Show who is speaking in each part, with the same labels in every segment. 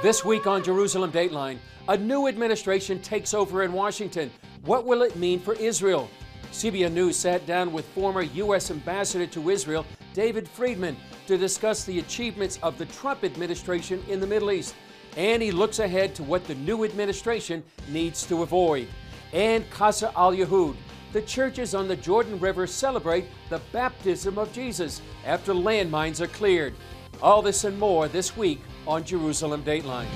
Speaker 1: This week on Jerusalem Dateline, a new administration takes over in Washington. What will it mean for Israel? CBN News sat down with former U.S. Ambassador to Israel, David Friedman, to discuss the achievements of the Trump administration in the Middle East. And he looks ahead to what the new administration needs to avoid. And Casa al-Yahud, the churches on the Jordan River celebrate the baptism of Jesus after landmines are cleared. All this and more this week on Jerusalem Dateline.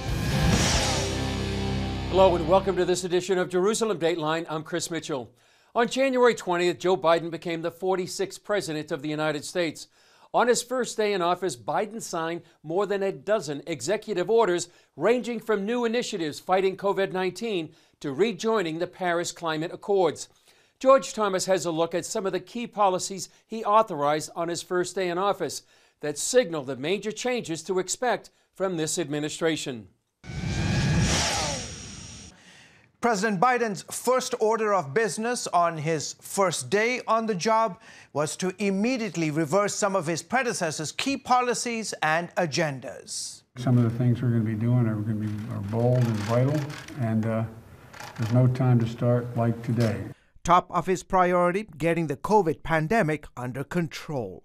Speaker 1: Hello and welcome to this edition of Jerusalem Dateline. I'm Chris Mitchell. On January 20th, Joe Biden became the 46th President of the United States. On his first day in office, Biden signed more than a dozen executive orders ranging from new initiatives fighting COVID-19 to rejoining the Paris Climate Accords. George Thomas has a look at some of the key policies he authorized on his first day in office that signal the major changes to expect from this administration.
Speaker 2: President Biden's first order of business on his first day on the job was to immediately reverse some of his predecessors' key policies and agendas.
Speaker 3: Some of the things we're going to be doing are bold and vital, and there's no time to start like today.
Speaker 2: Top of his priority, getting the COVID pandemic under control.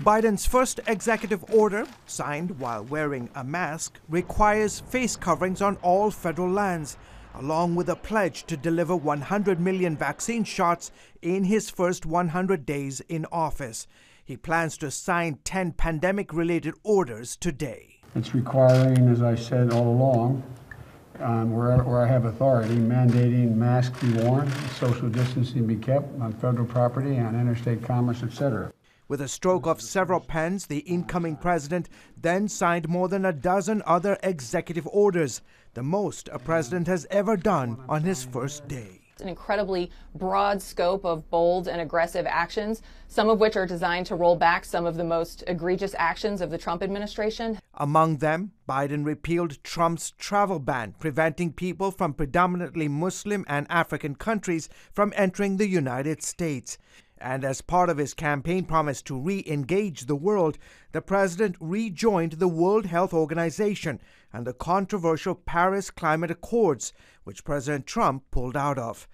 Speaker 2: Biden's first executive order, signed while wearing a mask, requires face coverings on all federal lands, along with a pledge to deliver 100 million vaccine shots in his first 100 days in office. He plans to sign 10 pandemic-related orders today.
Speaker 3: It's requiring, as I said all along, where I have authority, mandating masks be worn, social distancing be kept on federal property, on interstate commerce, etc.
Speaker 2: With a stroke of several pens, the incoming president then signed more than a dozen other executive orders, the most a president has ever done on his first day.
Speaker 4: An incredibly broad scope of bold and aggressive actions, some of which are designed to roll back some of the most egregious actions of the Trump administration. Among them,
Speaker 2: Biden repealed Trump's travel ban, preventing people from predominantly Muslim and African countries from entering the United States. And as part of his campaign promise to re-engage the world, the president rejoined the World Health Organization and the controversial Paris Climate Accords, which President Trump pulled out of.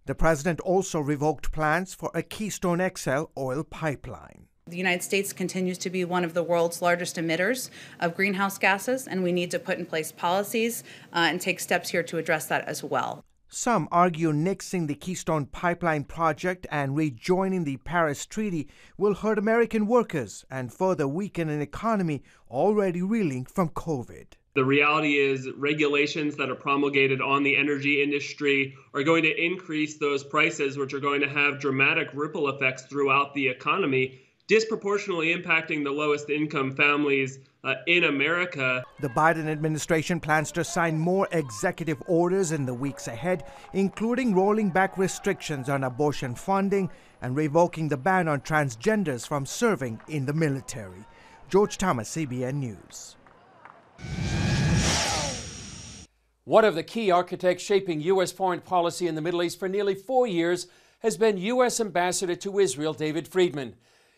Speaker 2: The president also revoked plans for a Keystone XL oil pipeline.
Speaker 5: The United States continues to be one of the world's largest emitters of greenhouse gases, and we need to put in place policies and take steps here to address that as well.
Speaker 2: Some argue nixing the Keystone Pipeline project and rejoining the Paris Treaty will hurt American workers and further weaken an economy already reeling from COVID.
Speaker 6: The reality is regulations that are promulgated on the energy industry are going to increase those prices, which are going to have dramatic ripple effects throughout the economy, disproportionately impacting the lowest income families in America.
Speaker 2: The Biden administration plans to sign more executive orders in the weeks ahead, including rolling back restrictions on abortion funding and revoking the ban on transgenders from serving in the military. George Thomas, CBN News.
Speaker 1: One of the key architects shaping U.S. foreign policy in the Middle East for nearly 4 years has been U.S. Ambassador to Israel, David Friedman.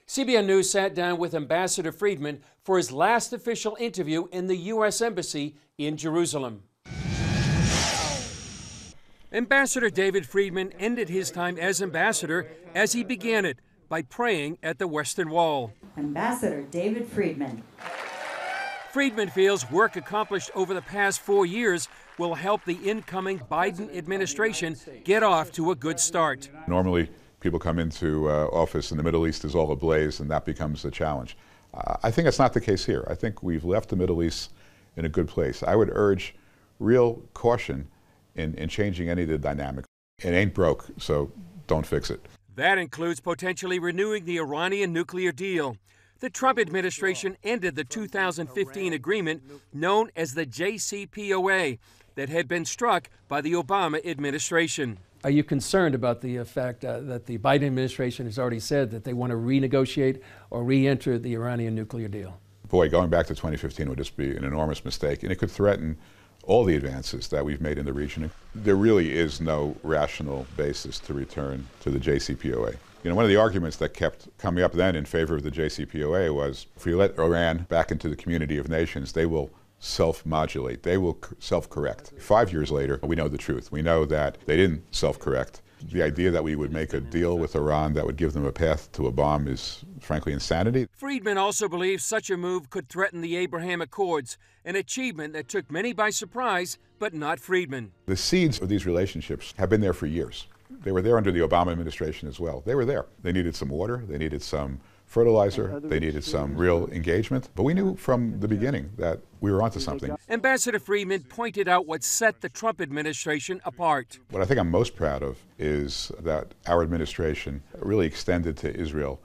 Speaker 1: CBN News sat down with Ambassador Friedman for his last official interview in the U.S. Embassy in Jerusalem. Ambassador David Friedman ended his time as ambassador as he began it by praying at the Western Wall.
Speaker 7: Ambassador David Friedman.
Speaker 1: Friedman feels work accomplished over the past 4 years will help the incoming Biden administration get off to a good start.
Speaker 8: Normally, people come into office and the Middle East is all ablaze, and that becomes a challenge. I think that's not the case here. I think we've left the Middle East in a good place. I would urge real caution in changing any of the dynamic. It ain't broke, so don't fix it.
Speaker 1: That includes potentially renewing the Iranian nuclear deal. The Trump administration ended the 2015 agreement known as the JCPOA that had been struck by the Obama administration. Are you concerned about the fact that the Biden administration has already said that they want to renegotiate or re-enter the Iranian nuclear deal?
Speaker 8: Boy, going back to 2015 would just be an enormous mistake, and it could threaten all the advances that we've made in the region. There really is no rational basis to return to the JCPOA. You know, one of the arguments that kept coming up then in favor of the JCPOA was if we let Iran back into the community of nations, they will self-modulate. They will self-correct. 5 years later, we know the truth. We know that they didn't self-correct. The idea that we would make a deal with Iran that would give them a path to a bomb is, frankly, insanity.
Speaker 1: Friedman also believes such a move could threaten the Abraham Accords, an achievement that took many by surprise, but not Friedman.
Speaker 8: The seeds of these relationships have been there for years. They were there under the Obama administration as well. They were there. They needed some water. They needed some fertilizer. They needed some real engagement. But we knew from the beginning that we were onto something.
Speaker 1: Ambassador Friedman pointed out what set the Trump administration apart.
Speaker 8: What I think I'm most proud of is that our administration really extended to Israel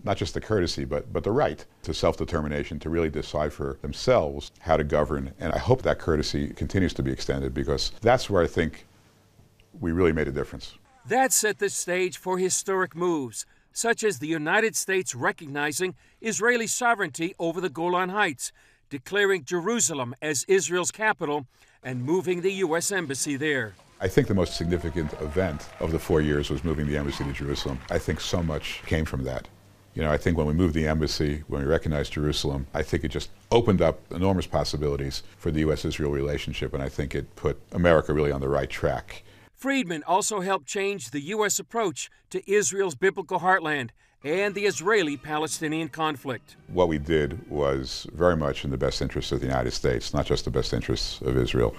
Speaker 8: not just the courtesy, but the right to self-determination, to really decide for themselves how to govern. And I hope that courtesy continues to be extended, because that's where I think we really made a difference.
Speaker 1: That set the stage for historic moves, such as the United States recognizing Israeli sovereignty over the Golan Heights, declaring Jerusalem as Israel's capital, and moving the U.S. Embassy there.
Speaker 8: I think the most significant event of the 4 years was moving the embassy to Jerusalem. I think so much came from that. You know, I think when we moved the embassy, when we recognized Jerusalem, I think it just opened up enormous possibilities for the U.S.-Israel relationship, and I think it put America really on the right track.
Speaker 1: Friedman also helped change the U.S. approach to Israel's biblical heartland and the Israeli-Palestinian conflict.
Speaker 8: What we did was very much in the best interests of the United States, not just the best interests of Israel.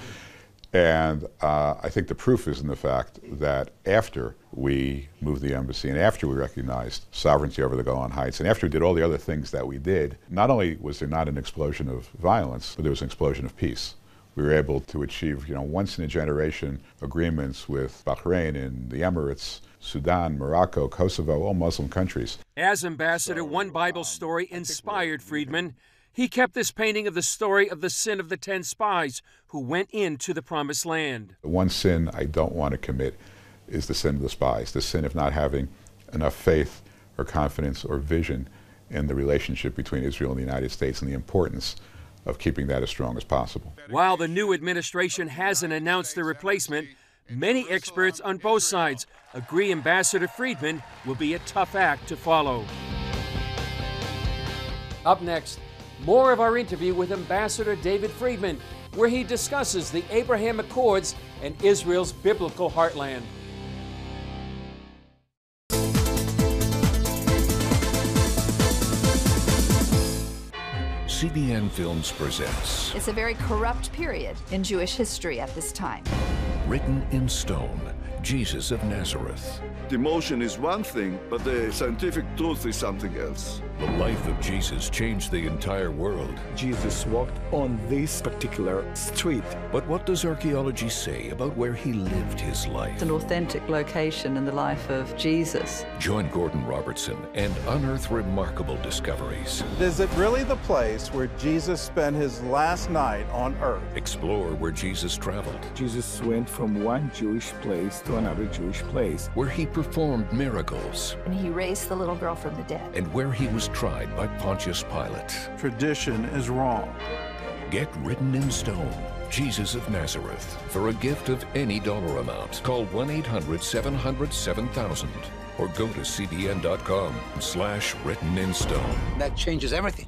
Speaker 8: And I think the proof is in the fact that after we moved the embassy and after we recognized sovereignty over the Golan Heights and after we did all the other things that we did, not only was there not an explosion of violence, but there was an explosion of peace. We were able to achieve, once-in-a-generation agreements with Bahrain and the Emirates, Sudan, Morocco, Kosovo, all Muslim countries.
Speaker 1: As ambassador, one Bible story inspired Friedman. He kept this painting of the story of the sin of the 10 spies who went into the Promised Land.
Speaker 8: The one sin I don't want to commit is the sin of the spies, the sin of not having enough faith or confidence or vision in the relationship between Israel and the United States and the importance of keeping that as strong as possible.
Speaker 1: While the new administration hasn't announced the replacement, many experts on both sides agree Ambassador Friedman will be a tough act to follow. Up next, more of our interview with Ambassador David Friedman, where he discusses the Abraham Accords and Israel's biblical heartland.
Speaker 9: CBN Films presents.
Speaker 10: It's a very corrupt period in Jewish history at this time.
Speaker 9: Written in stone, Jesus of Nazareth.
Speaker 11: The emotion is one thing, but the scientific truth is something else.
Speaker 9: The life of Jesus changed the entire world.
Speaker 12: Jesus walked on this particular street.
Speaker 9: But what does archaeology say about where he lived his life?
Speaker 13: It's an authentic location in the life of Jesus.
Speaker 9: Join Gordon Robertson and unearth remarkable discoveries.
Speaker 14: Is it really the place where Jesus spent his last night on earth?
Speaker 9: Explore where Jesus traveled.
Speaker 12: Jesus went from one Jewish place to another Jewish place.
Speaker 9: Where he performed miracles.
Speaker 10: And he raised the little girl from the dead.
Speaker 9: And where he was tried by Pontius Pilate.
Speaker 14: Tradition is wrong.
Speaker 9: Get Written in Stone, Jesus of Nazareth. For a gift of any dollar amount, call 1-800-700-7000 or go to cbn.com/writteninstone.
Speaker 15: That changes everything.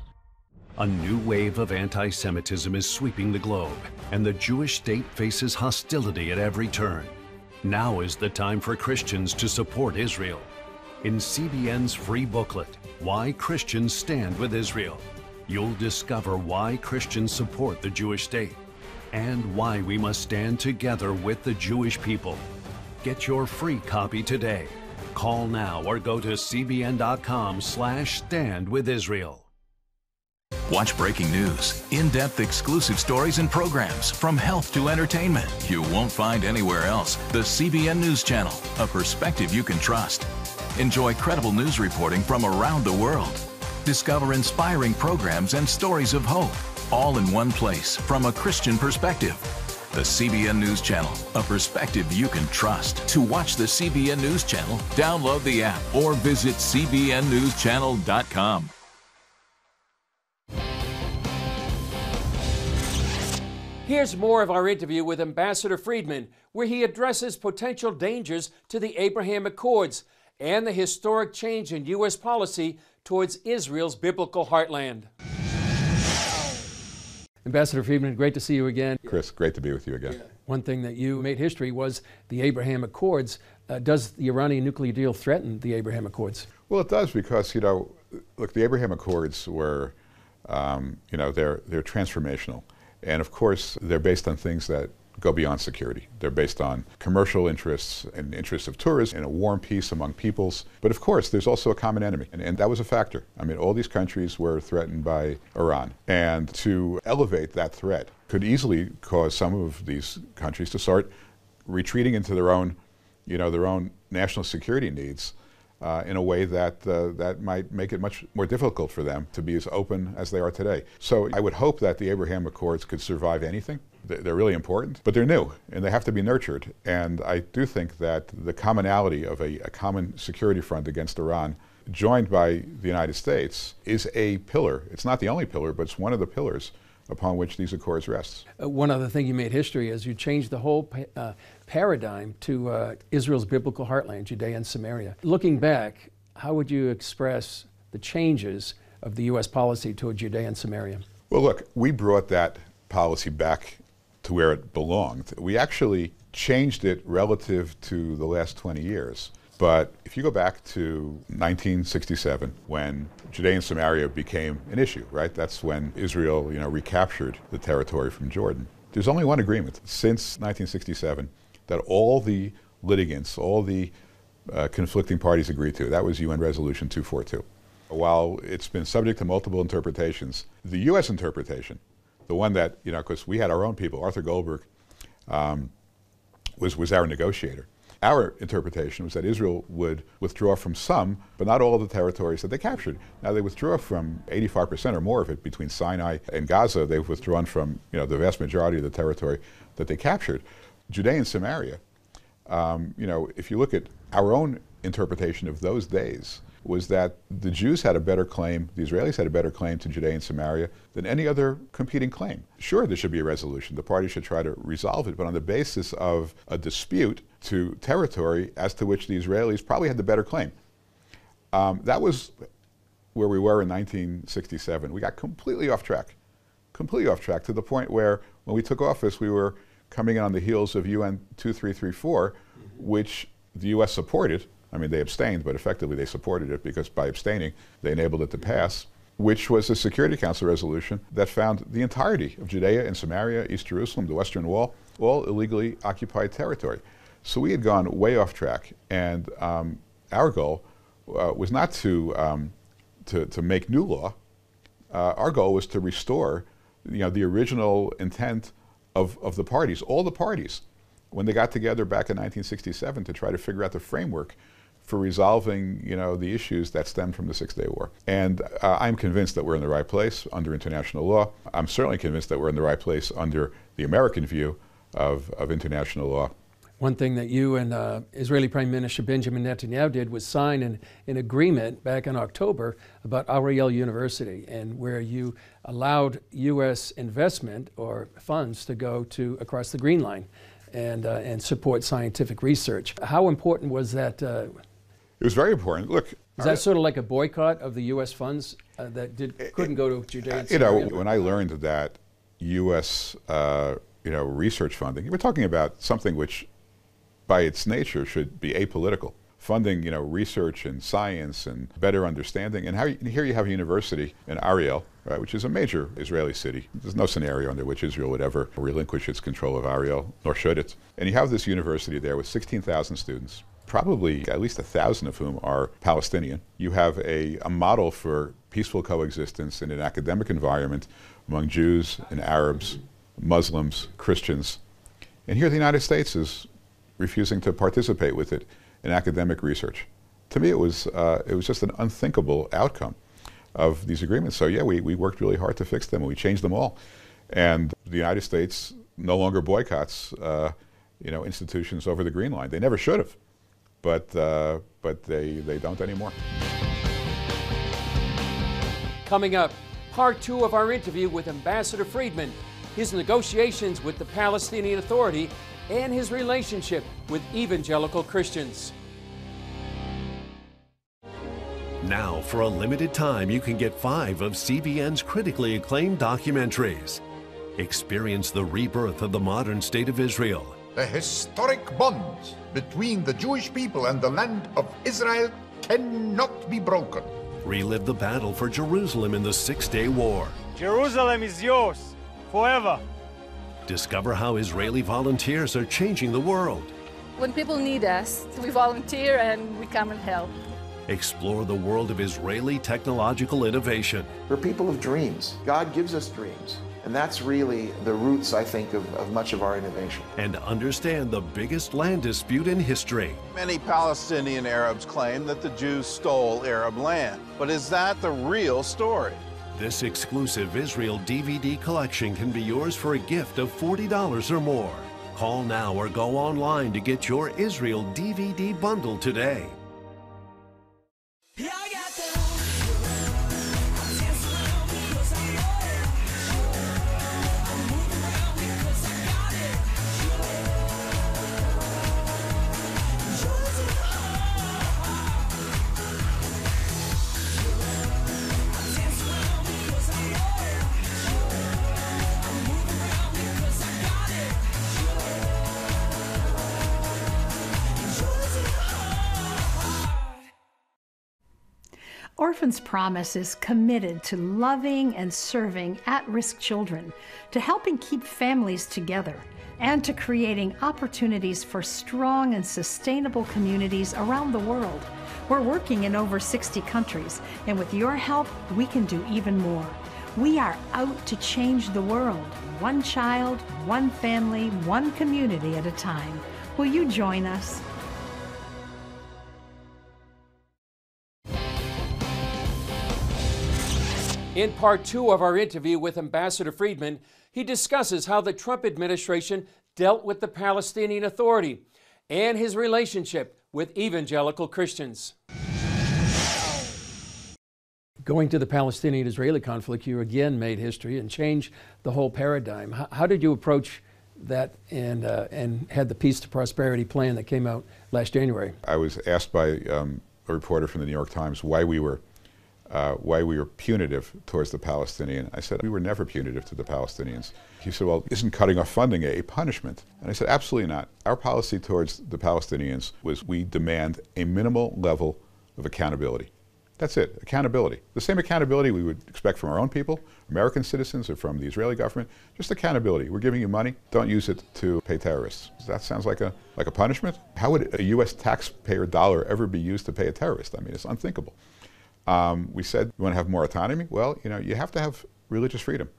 Speaker 16: A new wave of anti-Semitism is sweeping the globe, and the Jewish state faces hostility at every turn. Now is the time for Christians to support Israel. In CBN's free booklet, Why Christians Stand with Israel, you'll discover why Christians support the Jewish state and why we must stand together with the Jewish people. Get your free copy today. Call now or go to cbn.com/standwithisrael.
Speaker 17: Watch breaking news, in-depth exclusive stories and programs from health to entertainment you won't find anywhere else. The CBN News Channel, a perspective you can trust. Enjoy credible news reporting from around the world. Discover inspiring programs and stories of hope, all in one place from a Christian perspective. The CBN News Channel, a perspective you can trust. To watch the CBN News Channel, download the app or visit cbnnewschannel.com.
Speaker 1: Here's more of our interview with Ambassador Friedman, where he addresses potential dangers to the Abraham Accords and the historic change in U.S. policy towards Israel's biblical heartland. Ambassador Friedman, great to see you again.
Speaker 8: Chris, great to be with you again.
Speaker 1: Yeah. One thing that you made history was the Abraham Accords. Does the Iranian nuclear deal threaten the Abraham Accords?
Speaker 8: Well, it does because, look, the Abraham Accords were, they're transformational. And of course, they're based on things that go beyond security. They're based on commercial interests and interests of tourism and a warm peace among peoples. But of course, there's also a common enemy, and that was a factor. I mean, all these countries were threatened by Iran, and to elevate that threat could easily cause some of these countries to start retreating into their own national security needs in a way that that might make it much more difficult for them to be as open as they are today. So I would hope that the Abraham Accords could survive anything. They're really important, but they're new, and they have to be nurtured. And I do think that the commonality of a common security front against Iran, joined by the United States, is a pillar. It's not the only pillar, but it's one of the pillars upon which these accords rest.
Speaker 1: One other thing you made history is you changed the whole paradigm to Israel's biblical heartland, Judea and Samaria. Looking back, how would you express the changes of the U.S. policy toward Judea and Samaria?
Speaker 8: Well, look, we brought that policy back to where it belonged. We actually changed it relative to the last 20 years. But if you go back to 1967, when Judea and Samaria became an issue, right? That's when Israel, recaptured the territory from Jordan. There's only one agreement since 1967 that all the litigants, all the conflicting parties agreed to. That was UN Resolution 242. While it's been subject to multiple interpretations, the U.S. interpretation, the one that, because we had our own people, Arthur Goldberg was our negotiator. Our interpretation was that Israel would withdraw from some, but not all of the territories that they captured. Now, they withdrew from 85% or more of it between Sinai and Gaza. They've withdrawn from, the vast majority of the territory that they captured. Judea and Samaria, if you look at our own interpretation of those days, was that the Jews had a better claim, the Israelis had a better claim to Judea and Samaria than any other competing claim. Sure, there should be a resolution. The parties should try to resolve it, but on the basis of a dispute to territory as to which the Israelis probably had the better claim. That was where we were in 1967. We got completely off track to the point where when we took office, we were coming in on the heels of UN 2334, which the U.S. supported. I mean, they abstained, but effectively they supported it because by abstaining, they enabled it to pass, which was a Security Council resolution that found the entirety of Judea and Samaria, East Jerusalem, the Western Wall, all illegally occupied territory. So we had gone way off track, and our goal was not to make new law. Our goal was to restore, the original intent of the parties, all the parties, when they got together back in 1967 to try to figure out the framework for resolving, the issues that stemmed from the Six-Day War. And I'm convinced that we're in the right place under international law. I'm certainly convinced that we're in the right place under the American view of international law.
Speaker 1: One thing that you and Israeli Prime Minister Benjamin Netanyahu did was sign an agreement back in October about Ariel University, and where you allowed U.S. investment or funds to go to across the Green Line and support scientific research. How important was that?
Speaker 8: It was very important. Look,
Speaker 1: is that sort of like a boycott of the U.S. funds that couldn't go to Judea and Samaria?
Speaker 8: When I learned that U.S. Research funding, we're talking about something which, by its nature, should be apolitical. Funding, research and science and better understanding. And here you have a university in Ariel, right, which is a major Israeli city. There's no scenario under which Israel would ever relinquish its control of Ariel, nor should it. And you have this university there with 16,000 students, probably at least 1,000 of whom are Palestinian. You have a model for peaceful coexistence in an academic environment among Jews and Arabs, Muslims, Christians. And here the United States is refusing to participate with it in academic research. To me, it was just an unthinkable outcome of these agreements. So yeah, we worked really hard to fix them, and we changed them all. And the United States no longer boycotts institutions over the Green Line. They never should have, but they don't anymore.
Speaker 1: Coming up, part 2 of our interview with Ambassador Friedman, his negotiations with the Palestinian Authority, and his relationship with evangelical Christians.
Speaker 16: Now, for a limited time, you can get 5 of CBN's critically acclaimed documentaries. Experience the rebirth of the modern state of Israel.
Speaker 15: The historic bond between the Jewish people and the land of Israel cannot be broken.
Speaker 16: Relive the battle for Jerusalem in the Six-Day War.
Speaker 18: Jerusalem is yours, forever.
Speaker 16: Discover how Israeli volunteers are changing the world.
Speaker 19: When people need us, we volunteer and we come and help.
Speaker 16: Explore the world of Israeli technological innovation.
Speaker 20: We're people of dreams. God gives us dreams. And that's really the roots, I think, of much of our innovation.
Speaker 16: And understand the biggest land dispute in history.
Speaker 14: Many Palestinian Arabs claim that the Jews stole Arab land. But is that the real story?
Speaker 16: This exclusive Israel DVD collection can be yours for a gift of $40 or more. Call now or go online to get your Israel DVD bundle today.
Speaker 21: Orphans Promise is committed to loving and serving at-risk children, to helping keep families together, and to creating opportunities for strong and sustainable communities around the world. We're working in over 60 countries, and with your help, we can do even more. We are out to change the world, one child, one family, one community at a time. Will you join us?
Speaker 1: In part 2 of our interview with Ambassador Friedman, he discusses how the Trump administration dealt with the Palestinian Authority and his relationship with evangelical Christians. Going to the Palestinian-Israeli conflict, you again made history and changed the whole paradigm. How did you approach that and had the Peace to Prosperity plan that came out last January?
Speaker 8: I was asked by a reporter from the New York Times why we were punitive towards the Palestinian. I said, we were never punitive to the Palestinians. He said, well, isn't cutting off funding a punishment? And I said, absolutely not. Our policy towards the Palestinians was we demand a minimal level of accountability. That's it, accountability. The same accountability we would expect from our own people, American citizens, or from the Israeli government. Just accountability. We're giving you money, don't use it to pay terrorists. That sounds like a punishment? How would a US taxpayer dollar ever be used to pay a terrorist? I mean, it's unthinkable. We said, you want to have more autonomy? Well, you have to have religious freedom.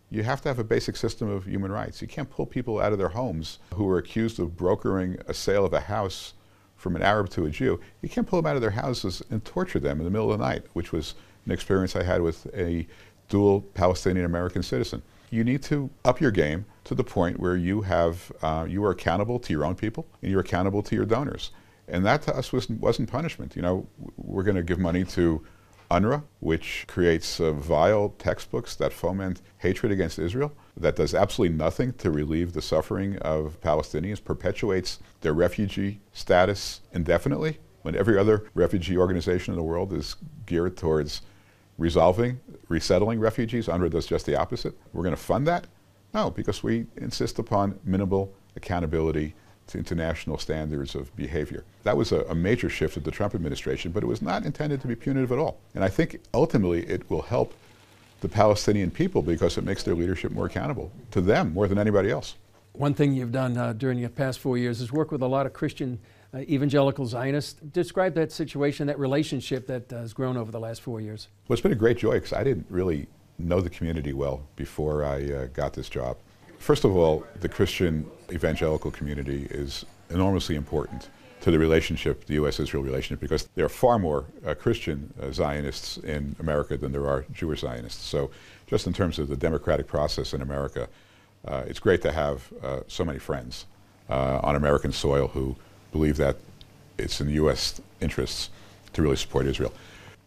Speaker 8: You have to have a basic system of human rights. You can't pull people out of their homes who are accused of brokering a sale of a house from an Arab to a Jew. You can't pull them out of their houses and torture them in the middle of the night, which was an experience I had with a dual Palestinian-American citizen. You need to up your game to the point where you are accountable to your own people and you're accountable to your donors. And that to us wasn't punishment. We're going to give money to UNRWA, which creates vile textbooks that foment hatred against Israel, that does absolutely nothing to relieve the suffering of Palestinians, perpetuates their refugee status indefinitely, when every other refugee organization in the world is geared towards resettling refugees. UNRWA does just the opposite. We're going to fund that? No, because we insist upon minimal accountability to international standards of behavior. That was a major shift of the Trump administration, but it was not intended to be punitive at all. And I think ultimately it will help the Palestinian people because it makes their leadership more accountable to them more than anybody else.
Speaker 1: One thing you've done during the past 4 years is work with a lot of Christian evangelical Zionists. Describe that situation, that relationship that has grown over the last 4 years.
Speaker 8: Well, it's been a great joy because I didn't really know the community well before I got this job. First of all, the Christian evangelical community is enormously important to the relationship, the U.S.-Israel relationship, because there are far more Christian Zionists in America than there are Jewish Zionists. So just in terms of the democratic process in America, it's great to have so many friends on American soil who believe that it's in the U.S. interests to really support Israel.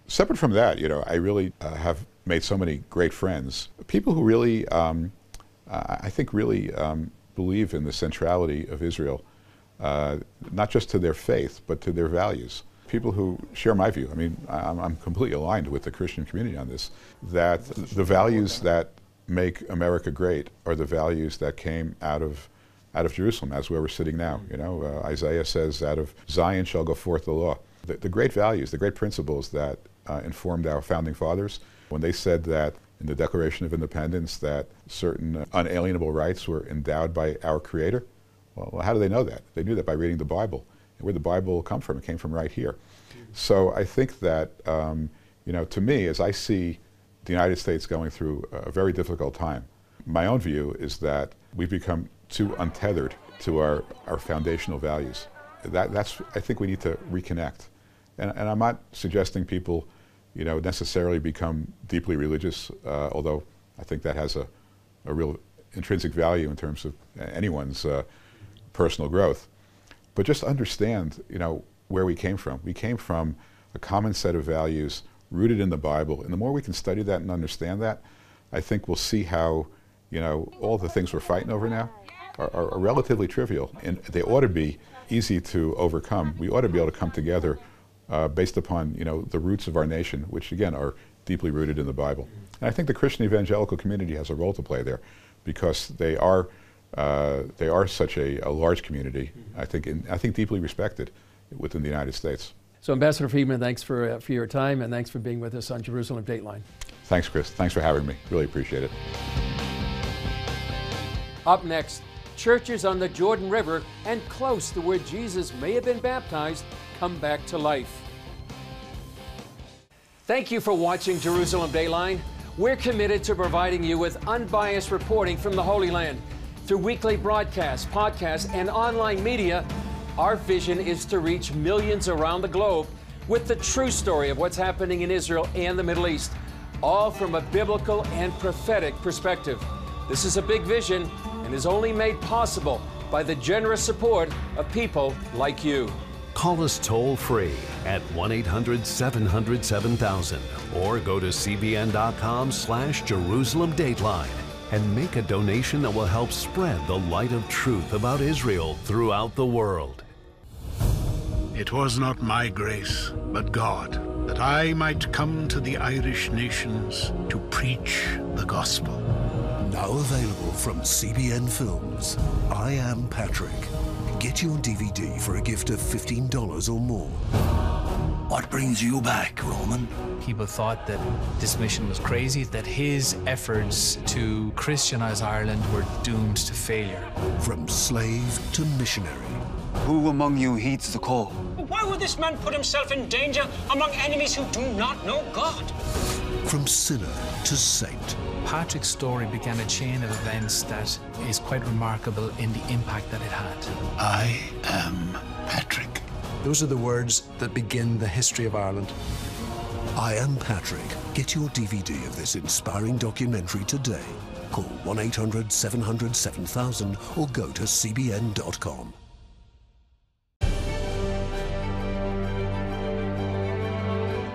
Speaker 8: Separate from that, I really have made so many great friends, people who really I think really believe in the centrality of Israel, not just to their faith, but to their values. People who share my view. I mean, I'm completely aligned with the Christian community on this, that the values that make America great are the values that came out of Jerusalem, as where we're sitting now. You know, Isaiah says, out of Zion shall go forth the law. The great values, the great principles that informed our founding fathers when they said that in the Declaration of Independence that certain unalienable rights were endowed by our Creator. Well, how do they know that? They knew that by reading the Bible. And where did the Bible come from? It came from right here. So I think that, you know, to me, as I see the United States going through a very difficult time, my own view is that we've become too untethered to our foundational values. That's, I think we need to reconnect. And I'm not suggesting people, you know, necessarily become deeply religious, although I think that has a real intrinsic value in terms of anyone's personal growth. But just understand, you know, where we came from. We came from a common set of values rooted in the Bible. And the more we can study that and understand that, I think we'll see how, you know, all the things we're fighting over now are relatively trivial. And they ought to be easy to overcome. We ought to be able to come together based upon, you know, the roots of our nation, which again are deeply rooted in the Bible. And I think the Christian evangelical community has a role to play there, because they are such a large community. I think deeply respected within the United States.
Speaker 1: So, Ambassador Friedman, thanks for your time, and thanks for being with us on Jerusalem Dateline.
Speaker 8: Thanks, Chris. Thanks for having me. Really appreciate it.
Speaker 1: Up next, churches on the Jordan River and close to where Jesus may have been baptized come back to life. Thank you for watching Jerusalem Dateline. We're committed to providing you with unbiased reporting from the Holy Land. Through weekly broadcasts, podcasts, and online media, our vision is to reach millions around the globe with the true story of what's happening in Israel and the Middle East, all from a biblical and prophetic perspective. This is a big vision and is only made possible by the generous support of people like you.
Speaker 16: Call us toll-free at 1-800-700-7000 or go to cbn.com/JerusalemDateline and make a donation that will help spread the light of truth about Israel throughout the world.
Speaker 3: It was not my grace, but God, that I might come to the Irish nations to preach the gospel.
Speaker 9: Now available from CBN Films, I Am Patrick. Get your DVD for a gift of $15 or more.
Speaker 22: What brings you back, Roman?
Speaker 23: People thought that this mission was crazy, that his efforts to Christianize Ireland were doomed to failure.
Speaker 9: From slave to missionary.
Speaker 22: Who among you heeds the call?
Speaker 24: Why would this man put himself in danger among enemies who do not know God?
Speaker 9: From sinner to saint.
Speaker 23: Patrick's story began a chain of events that is quite remarkable in the impact that it had.
Speaker 22: I am Patrick.
Speaker 25: Those are the words that begin the history of Ireland.
Speaker 9: I Am Patrick. Get your DVD of this inspiring documentary today. Call 1-800-700-7000 or go to cbn.com.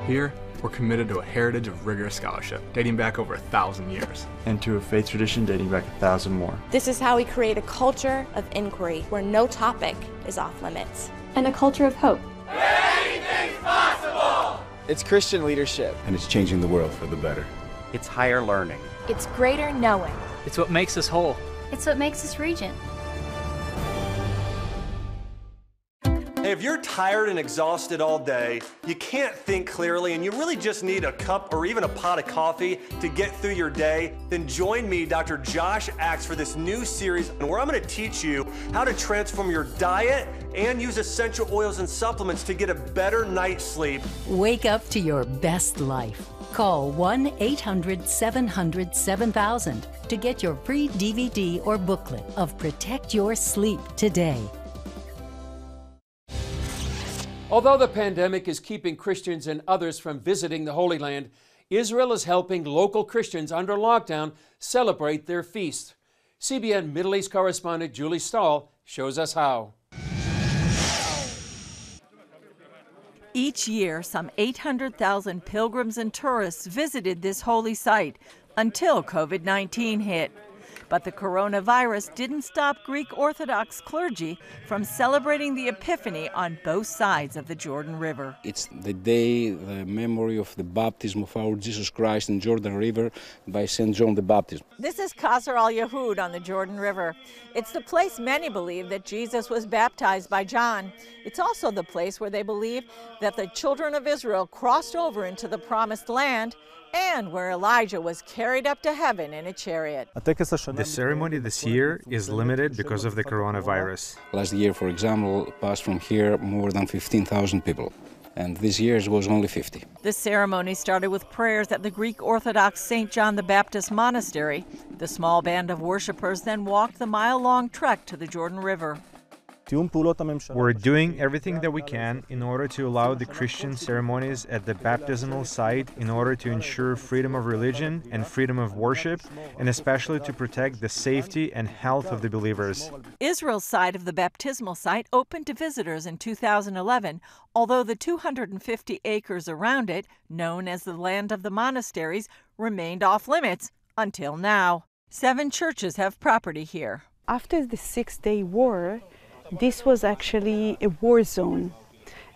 Speaker 26: Here, we're committed to a heritage of rigorous scholarship dating back over 1,000 years.
Speaker 27: And to a faith tradition dating back 1,000 more.
Speaker 28: This is how we create a culture of inquiry where no topic is off limits.
Speaker 29: And a culture of hope.
Speaker 30: Anything's possible!
Speaker 27: It's Christian leadership. And it's changing the world for the better.
Speaker 31: It's higher learning.
Speaker 29: It's greater knowing.
Speaker 23: It's what makes us whole.
Speaker 29: It's what makes us regent.
Speaker 32: Hey, if you're tired and exhausted all day, you can't think clearly, and you really just need a cup or even a pot of coffee to get through your day, then join me, Dr. Josh Axe, for this new series where I'm going to teach you how to transform your diet and use essential oils and supplements to get a better night's sleep.
Speaker 33: Wake up to your best life. Call 1-800-700-7000 to get your free DVD or booklet of Protect Your Sleep today.
Speaker 1: Although the pandemic is keeping Christians and others from visiting the Holy Land, Israel is helping local Christians under lockdown celebrate their feast. CBN Middle East correspondent Julie Stahl shows us how.
Speaker 34: Each year, some 800,000 pilgrims and tourists visited this holy site until COVID-19 hit. But the coronavirus didn't stop Greek Orthodox clergy from celebrating the Epiphany on both sides of the Jordan River.
Speaker 2: It's the day, the memory of the baptism of our Jesus Christ in Jordan River by St. John the Baptist.
Speaker 34: This is Qasr al-Yahud on the Jordan River. It's the place many believe that Jesus was baptized by John. It's also the place where they believe that the children of Israel crossed over into the Promised Land, and where Elijah was carried up to heaven in a chariot.
Speaker 4: The ceremony this year is limited because of the coronavirus.
Speaker 2: Last year, for example, passed from here more than 15,000 people, and this year it was only 50.
Speaker 34: The ceremony started with prayers at the Greek Orthodox St. John the Baptist Monastery. The small band of worshipers then walked the mile-long trek to the Jordan River.
Speaker 4: We're doing everything that we can in order to allow the Christian ceremonies at the baptismal site in order to ensure freedom of religion and freedom of worship, and especially to protect the safety and health of the believers.
Speaker 34: Israel's side of the baptismal site opened to visitors in 2011, although the 250 acres around it, known as the land of the monasteries, remained off limits until now. 7 churches have property here.
Speaker 5: After the Six-Day War, this was actually a war zone,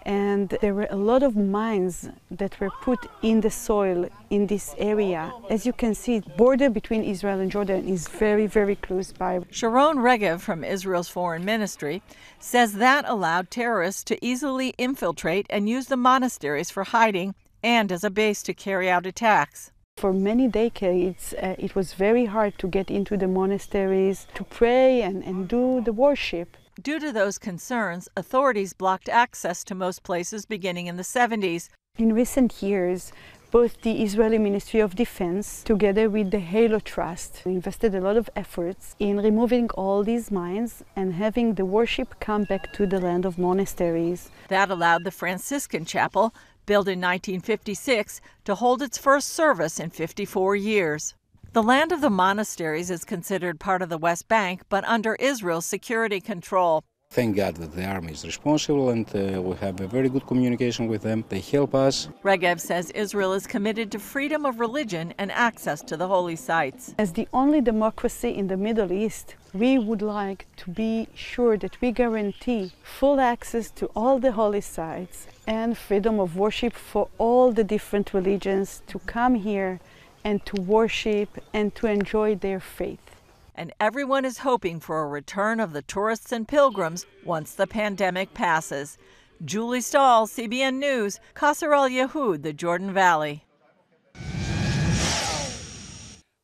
Speaker 5: and there were a lot of mines that were put in the soil in this area. As you can see, the border between Israel and Jordan is very, very close by.
Speaker 34: Sharon Regev from Israel's Foreign Ministry says that allowed terrorists to easily infiltrate and use the monasteries for hiding and as a base to carry out attacks.
Speaker 5: For many decades, it was very hard to get into the monasteries to pray and do the worship.
Speaker 34: Due to those concerns, authorities blocked access to most places beginning in the 70s.
Speaker 5: In recent years, both the Israeli Ministry of Defense, together with the Halo Trust, invested a lot of efforts in removing all these mines and having the worship come back to the land of monasteries.
Speaker 34: That allowed the Franciscan Chapel, built in 1956, to hold its first service in 54 years. The land of the monasteries is considered part of the West Bank, but under Israel's security control.
Speaker 2: Thank God that the army is responsible, and we have a very good communication with them. They help us.
Speaker 34: Regev says Israel is committed to freedom of religion and access to the holy sites.
Speaker 5: As the only democracy in the Middle East, we would like to be sure that we guarantee full access to all the holy sites and freedom of worship for all the different religions to come here and to worship and to enjoy their faith.
Speaker 34: And everyone is hoping for a return of the tourists and pilgrims once the pandemic passes. Julie Stahl, CBN News, Qasr al-Yahud, the Jordan Valley.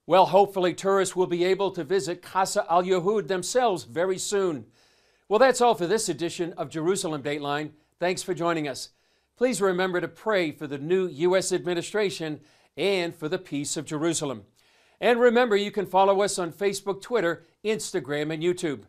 Speaker 1: Well, hopefully tourists will be able to visit Qasr al-Yahud themselves very soon. Well, that's all for this edition of Jerusalem Dateline. Thanks for joining us. Please remember to pray for the new U.S. administration and for the peace of Jerusalem. And remember, you can follow us on Facebook, Twitter, Instagram, and YouTube.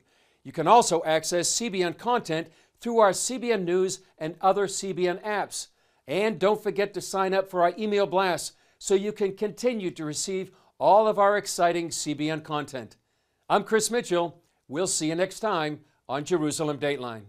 Speaker 1: You can also access CBN content through our CBN News and other CBN apps. And don't forget to sign up for our email blasts so you can continue to receive all of our exciting CBN content. I'm Chris Mitchell. We'll see you next time on Jerusalem Dateline.